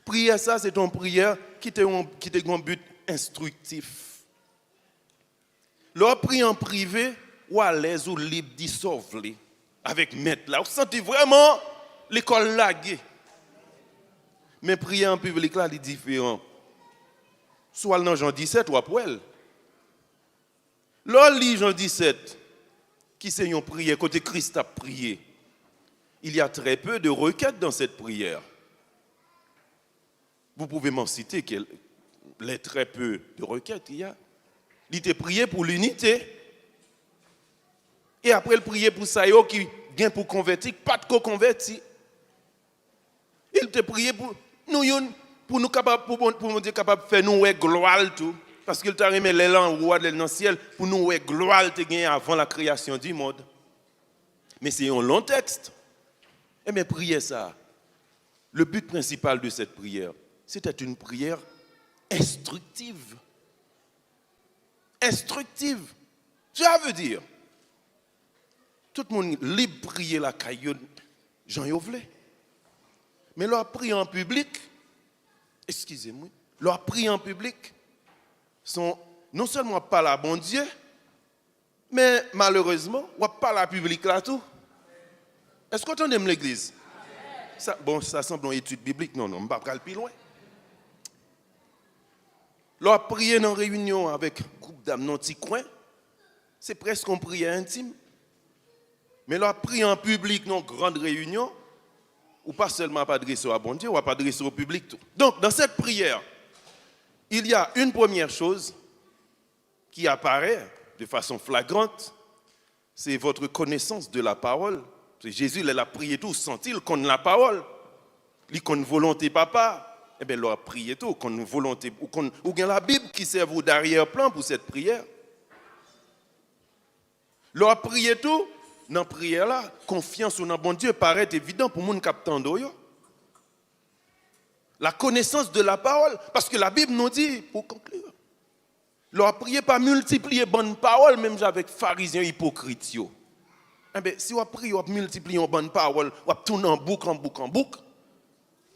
Prière ça c'est une prière qui a un but instructif. Leur prie en privé ou à l'aise ou libre dissolve avec maître là, vous sentez vraiment l'école laguée. Mais prier en public là, c'est différent. Soit dans Jean 17 ou après elle. Là, lit Jean 17, qui c'est une prière, côté Christ a prié. Il y a très peu de requêtes dans cette prière. Vous pouvez m'en citer les très peu de requêtes qu'il y a. Il était prié pour l'unité. Et après, il priait pour ça qui vient pour convertir, pas de co-converti. Il te prié pour nous capables pour nous dire capable de faire nous gloire tout parce qu'il t'a remis l'élan roi dans le ciel pour nous gloire te gagner avant la création du monde. Mais c'est un long texte. Et mais prier ça. Le but principal de cette prière, c'était une prière instructive. Instructive. Ça veut dire tout le monde libre prier la caillou Jean Yovlé. Mais leur prière en public, excusez-moi, leur prière en public sont non seulement pas la bon Dieu, mais malheureusement, on pas la public là tout. Est-ce qu'on entend l'église? Ça, bon, ça semble une étude biblique, non, on ne va pas aller plus loin. Leur prière en réunion avec un groupe d'âmes dans un petit coin, c'est presque une prière intime. Mais leur prière en public dans une grande réunion, ou pas seulement pas adresser à bon Dieu, ou pas adresser au public. Tout. Donc, dans cette prière, il y a une première chose qui apparaît de façon flagrante, c'est votre connaissance de la parole. Jésus, il a prié tout, sent-il qu'on la parole. Il connaît volonté papa. Eh bien, il a prié tout, qu'on volonté, ou bien la Bible qui sert d'arrière-plan pour cette prière. Il a prié tout. Dans la prière là, confiance dans bon Dieu paraît évident pour les capteurs d'oyo. La connaissance de la parole, parce que la Bible nous dit, pour conclure, leur prier pas multiplier bonnes paroles, même avec pharisiens hypocrites. Eh bien, si on prie, on multiplie une bonne parole, on tourne en boucle,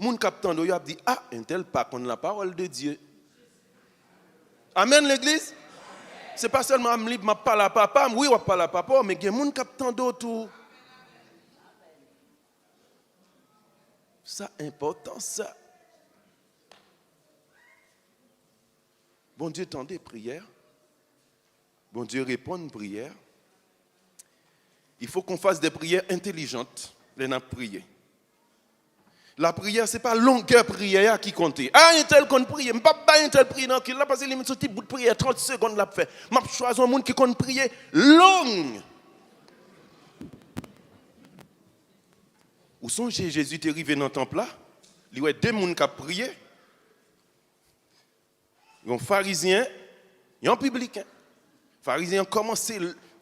les capteurs d'oyo dit, ah, un tel pas contre la parole de Dieu. Amen l'église? Ce n'est pas seulement je libre, je parle à papa, oui, je parle à papa, mais il y a des gens qui ont d'autres. Ça, important, ça. Bon Dieu tend des prières. Bon Dieu répond aux prières. Il faut qu'on fasse des prières intelligentes, les prières. La prière, ce n'est pas longueur prière qui compte. Ah, un tel qu'on prie, je ne peux pas un tel prier dans là parce qu'il me sorti bout de prière 30 secondes l'a fait. Je choisis un monde qui compte prier long. Où sont Jésus est arrivé dans le temple là? Il y a deux personnes qui ont prié. Un pharisien, un publicain. Pharisien commence à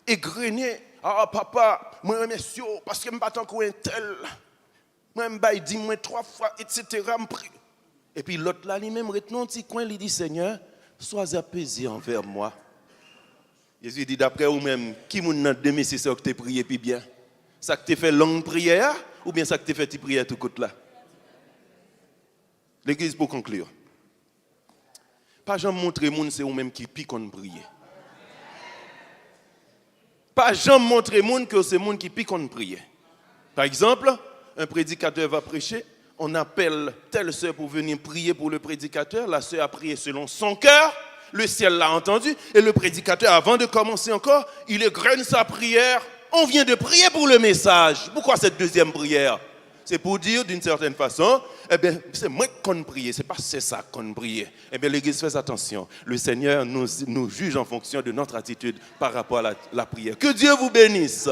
égrener. Ah, papa, moi, monsieur, parce que je ne suis pas encore un tel. Moi, je dis moi 3 fois, etc. Et puis l'autre là, lui-même, retenons un petit coin, il dit, Seigneur, sois apaisé envers moi. Jésus dit, d'après vous-même, qui m'a demandé c'est ça que tu as prié puis bien? Ça que tu as fait longue prière ou bien ça que tu as fait petite prière tout côté là? L'église pour conclure. Pas jamais montrer monde c'est vous-même qui pique en prier. Pas jamais montrer monde que c'est monde qui pique en prier. Par exemple, un prédicateur va prêcher, on appelle telle sœur pour venir prier pour le prédicateur, la sœur a prié selon son cœur. Le ciel l'a entendu et le prédicateur, avant de commencer encore, il égrène sa prière. On vient de prier pour le message. Pourquoi cette deuxième prière? C'est pour dire d'une certaine façon, eh bien, c'est moi qu'on prie, c'est pas c'est ça qu'on prie. Eh bien, l'Église fait attention. Le Seigneur nous juge en fonction de notre attitude par rapport à la prière. Que Dieu vous bénisse.